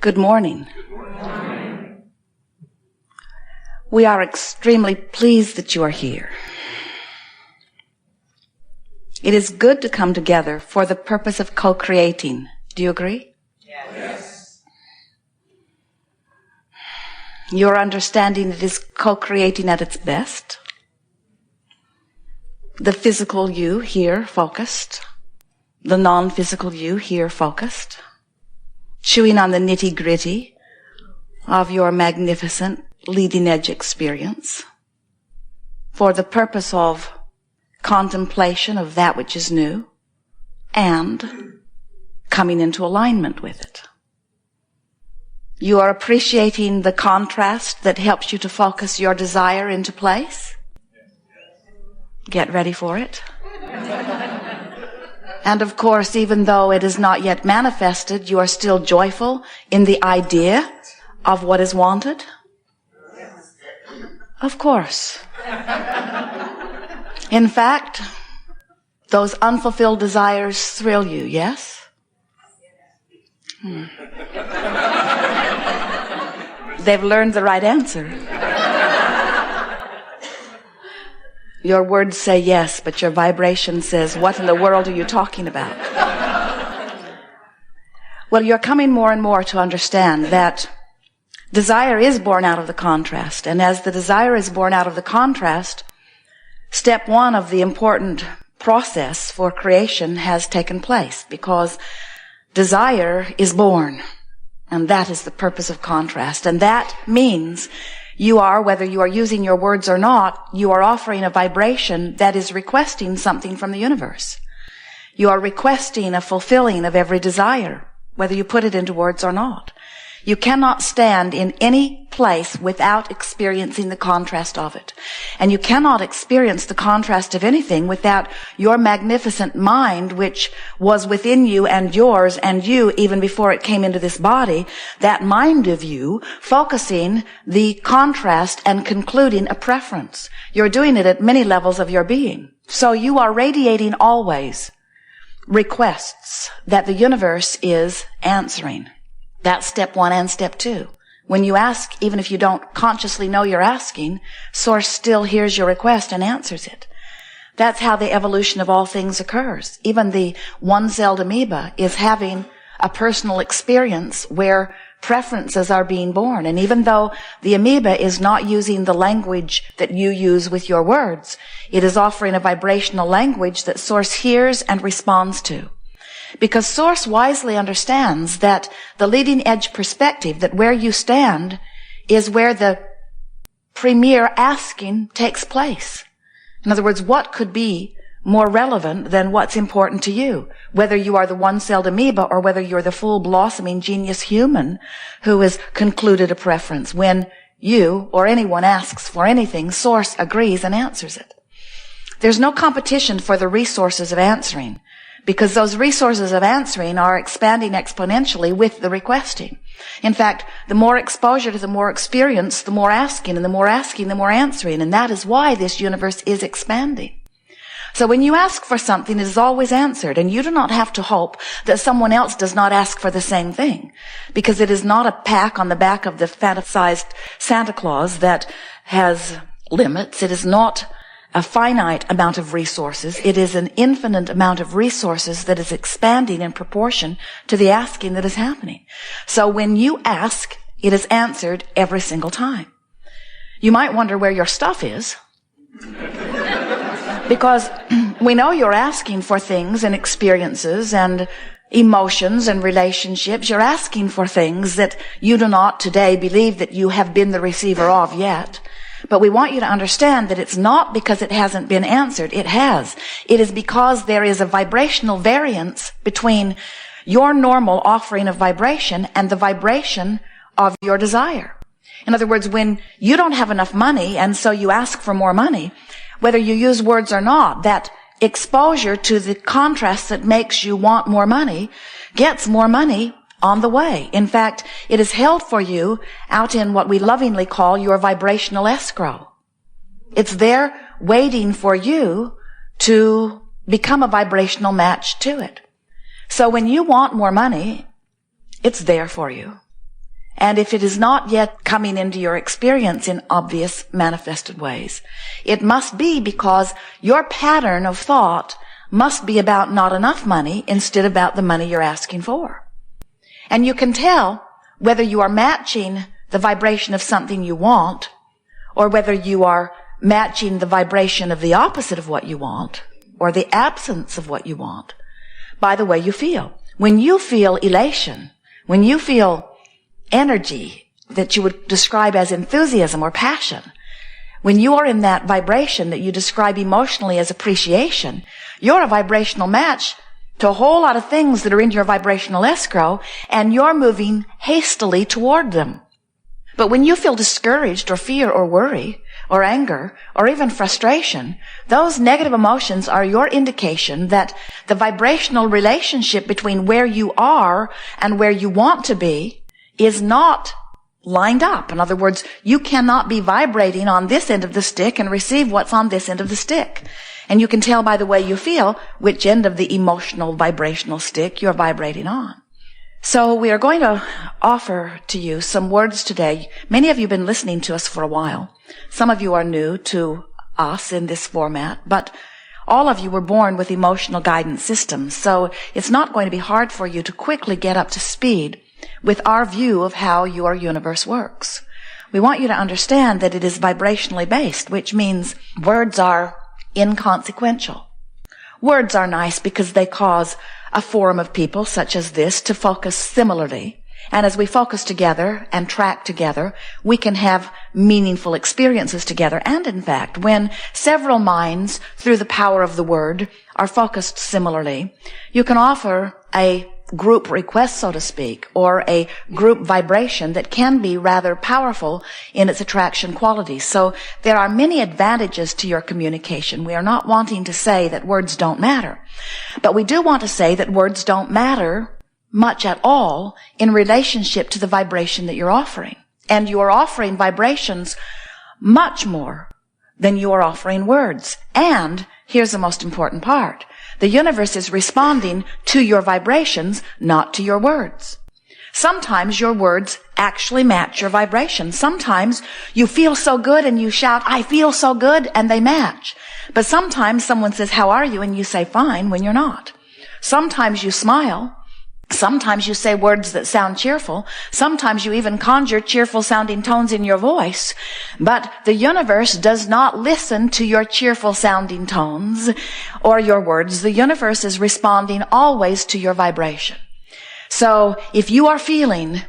Good morning. We are extremely pleased that you are here. It is good to come together for the purpose of co-creating. Do you agree? Yes. Your understanding it is co-creating at its best. The physical you here focused. The non-physical you here focused. Chewing on the nitty-gritty of your magnificent leading-edge experience for the purpose of contemplation of that which is new and coming into alignment with it. You are appreciating the contrast that helps you to focus your desire into place. Get ready for it. And of course, even though it is not yet manifested, you are still joyful in the idea of what is wanted? Of course. In fact, those unfulfilled desires thrill you, yes? They've learned the right answer. Your words say yes, but your vibration says, what in the world are you talking about? Well, you're coming more and more to understand that desire is born out of the contrast. And as the desire is born out of the contrast, step one of the important process for creation has taken place, because desire is born. And that is the purpose of contrast. And that means you are, whether you are using your words or not, you are offering a vibration that is requesting something from the universe. You are requesting a fulfilling of every desire, whether you put it into words or not. You cannot stand in any place without experiencing the contrast of it. And you cannot experience the contrast of anything without your magnificent mind, which was within you and yours and you even before it came into this body, that mind of you focusing the contrast and concluding a preference. You're doing it at many levels of your being. So you are radiating always requests that the universe is answering. That's step one and step two. When you ask, even if you don't consciously know you're asking, Source still hears your request and answers it. That's how the evolution of all things occurs. Even the one-celled amoeba is having a personal experience where preferences are being born. And even though the amoeba is not using the language that you use with your words, it is offering a vibrational language that Source hears and responds to. Because Source wisely understands that the leading edge perspective, that where you stand is where the premier asking takes place. In other words, what could be more relevant than what's important to you? Whether you are the one-celled amoeba or whether you're the full blossoming genius human who has concluded a preference. When you or anyone asks for anything, Source agrees and answers it. There's no competition for the resources of answering, because those resources of answering are expanding exponentially with the requesting. In fact, the more exposure to the more experience, the more asking, and the more asking, the more answering. And that is why this universe is expanding. So when you ask for something, it is always answered. And you do not have to hope that someone else does not ask for the same thing. Because it is not a pack on the back of the fantasized Santa Claus that has limits. It is not a finite amount of resources. It is an infinite amount of resources that is expanding in proportion to the asking that is happening. So when you ask, it is answered every single time. You might wonder where your stuff is, because we know you're asking for things and experiences and emotions and relationships. You're asking for things that you do not today believe that you have been the receiver of yet. But we want you to understand that it's not because it hasn't been answered. It has. It is because there is a vibrational variance between your normal offering of vibration and the vibration of your desire. In other words, when you don't have enough money and so you ask for more money, whether you use words or not, that exposure to the contrast that makes you want more money gets more money on the way. In fact, it is held for you out in what we lovingly call your vibrational escrow. It's there waiting for you to become a vibrational match to it. So when you want more money, it's there for you. And if it is not yet coming into your experience in obvious manifested ways, it must be because your pattern of thought must be about not enough money instead of about the money you're asking for. And you can tell whether you are matching the vibration of something you want or whether you are matching the vibration of the opposite of what you want or the absence of what you want by the way you feel. When you feel elation, when you feel energy that you would describe as enthusiasm or passion, when you are in that vibration that you describe emotionally as appreciation, you're a vibrational match to a whole lot of things that are in your vibrational escrow, and you're moving hastily toward them. But when you feel discouraged or fear or worry or anger or even frustration, those negative emotions are your indication that the vibrational relationship between where you are and where you want to be is not lined up. In other words, you cannot be vibrating on this end of the stick and receive what's on this end of the stick. And you can tell by the way you feel which end of the emotional vibrational stick you're vibrating on. So we are going to offer to you some words today. Many of you have been listening to us for a while. Some of you are new to us in this format, but all of you were born with emotional guidance systems. So it's not going to be hard for you to quickly get up to speed with our view of how your universe works. We want you to understand that it is vibrationally based, which means words are inconsequential. Words are nice because they cause a forum of people such as this to focus similarly. And as we focus together and track together, we can have meaningful experiences together. And in fact, when several minds, through the power of the word, are focused similarly, you can offer a group request, so to speak, or a group vibration that can be rather powerful in its attraction qualities. So there are many advantages to your communication. We are not wanting to say that words don't matter, but we do want to say that words don't matter much at all in relationship to the vibration that you're offering. And you are offering vibrations much more than you are offering words. And here's the most important part. The universe is responding to your vibrations, not to your words. Sometimes your words actually match your vibration. Sometimes you feel so good and you shout, "I feel so good," and they match. But sometimes someone says, "How are you?" and you say, "Fine," when you're not. Sometimes you smile. Sometimes you say words that sound cheerful. Sometimes you even conjure cheerful sounding tones in your voice. But the universe does not listen to your cheerful sounding tones or your words. The universe is responding always to your vibration. So if you are feeling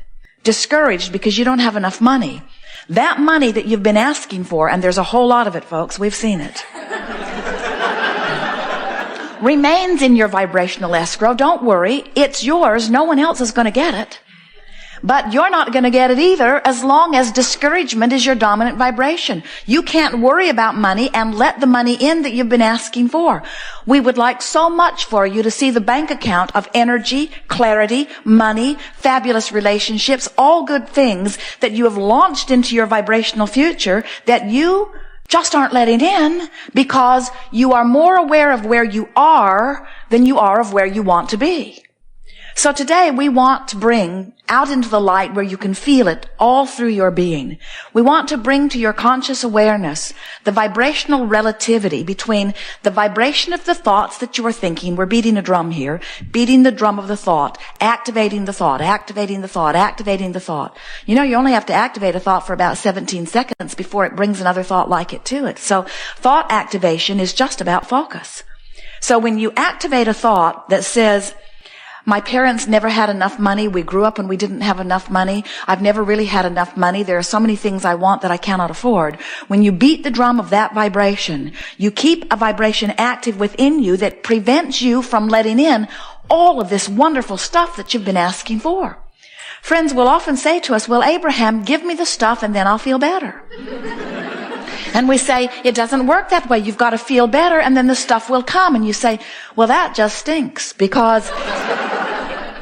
discouraged because you don't have enough money, that money that you've been asking for, and there's a whole lot of it, folks, we've seen it, remains in your vibrational escrow. Don't worry. It's yours. No one else is going to get it. But you're not going to get it either as long as discouragement is your dominant vibration. You can't worry about money and let the money in that you've been asking for. We would like so much for you to see the bank account of energy, clarity, money, fabulous relationships, all good things that you have launched into your vibrational future that you just aren't letting in because you are more aware of where you are than you are of where you want to be. So today we want to bring out into the light where you can feel it all through your being. We want to bring to your conscious awareness the vibrational relativity between the vibration of the thoughts that you are thinking. We're beating a drum here, beating the drum of the thought, activating the thought, activating the thought, activating the thought. You know, you only have to activate a thought for about 17 seconds before it brings another thought like it to it. So thought activation is just about focus. So when you activate a thought that says, "My parents never had enough money. We grew up when we didn't have enough money. I've never really had enough money. There are so many things I want that I cannot afford." When you beat the drum of that vibration, you keep a vibration active within you that prevents you from letting in all of this wonderful stuff that you've been asking for. Friends will often say to us, "Well, Abraham, give me the stuff and then I'll feel better." And we say, "It doesn't work that way. You've got to feel better and then the stuff will come." And you say, "Well, that just stinks, because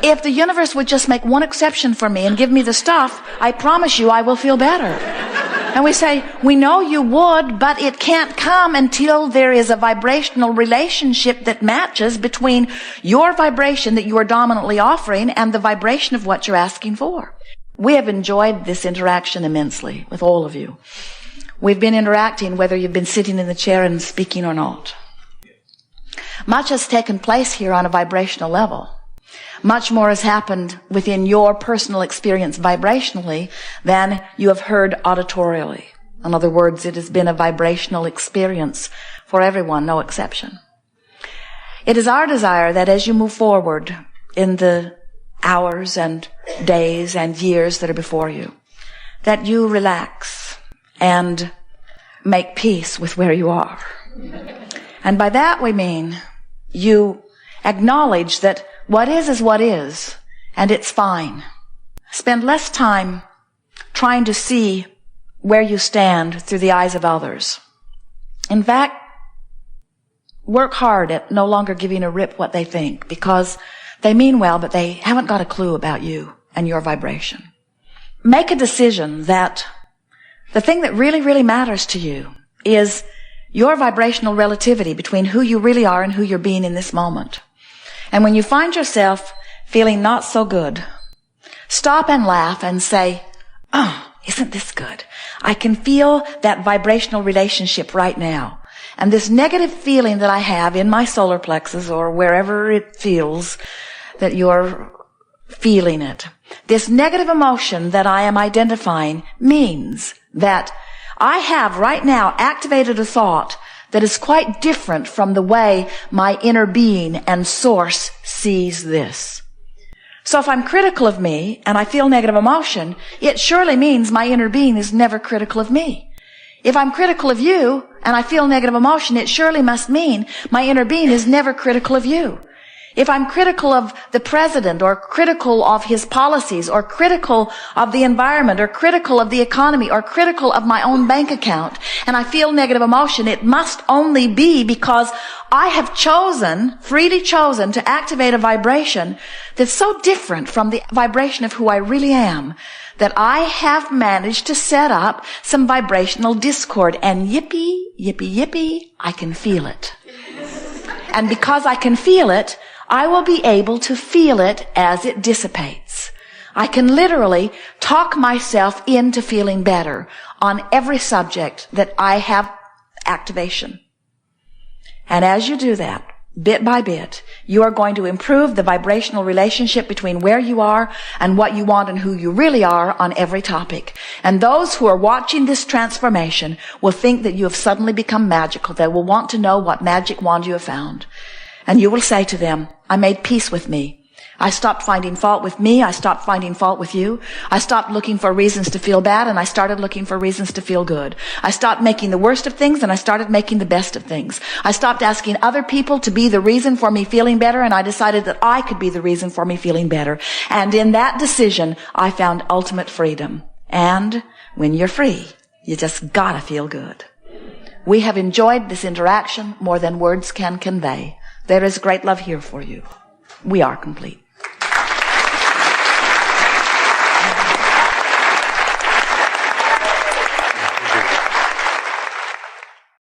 if the universe would just make one exception for me and give me the stuff, I promise you I will feel better." And we say, "We know you would, but it can't come until there is a vibrational relationship that matches between your vibration that you are dominantly offering and the vibration of what you're asking for." We have enjoyed this interaction immensely with all of you. We've been interacting whether you've been sitting in the chair and speaking or not. Much has taken place here on a vibrational level. Much more has happened within your personal experience vibrationally than you have heard auditorially. In other words, it has been a vibrational experience for everyone, no exception. It is our desire that as you move forward in the hours and days and years that are before you, that you relax and make peace with where you are. And by that we mean you acknowledge that what is what is, and it's fine. Spend less time trying to see where you stand through the eyes of others. In fact, work hard at no longer giving a rip what they think, because they mean well, but they haven't got a clue about you and your vibration. Make a decision that the thing that really, really matters to you is your vibrational relativity between who you really are and who you're being in this moment. And when you find yourself feeling not so good, stop and laugh and say, "Oh, isn't this good? I can feel that vibrational relationship right now. And this negative feeling that I have in my solar plexus or wherever it feels that you're feeling it, this negative emotion that I am identifying means that I have right now activated a thought that is quite different from the way my inner being and source sees this. So if I'm critical of me and I feel negative emotion, it surely means my inner being is never critical of me. If I'm critical of you and I feel negative emotion, it surely must mean my inner being is never critical of you. If I'm critical of the president or critical of his policies or critical of the environment or critical of the economy or critical of my own bank account and I feel negative emotion, it must only be because I have freely chosen to activate a vibration that's so different from the vibration of who I really am that I have managed to set up some vibrational discord, and yippee, yippee, yippee, I can feel it. And because I can feel it, I will be able to feel it as it dissipates. I can literally talk myself into feeling better on every subject that I have activation. And as you do that, bit by bit, you are going to improve the vibrational relationship between where you are and what you want and who you really are on every topic. And those who are watching this transformation will think that you have suddenly become magical. They will want to know what magic wand you have found. And you will say to them, I made peace with me. I stopped finding fault with me. I stopped finding fault with you. I stopped looking for reasons to feel bad, and I started looking for reasons to feel good. I stopped making the worst of things, and I started making the best of things. I stopped asking other people to be the reason for me feeling better, and I decided that I could be the reason for me feeling better. And in that decision, I found ultimate freedom. And when you're free, you just gotta feel good. We have enjoyed this interaction more than words can convey. There is great love here for you. We are complete.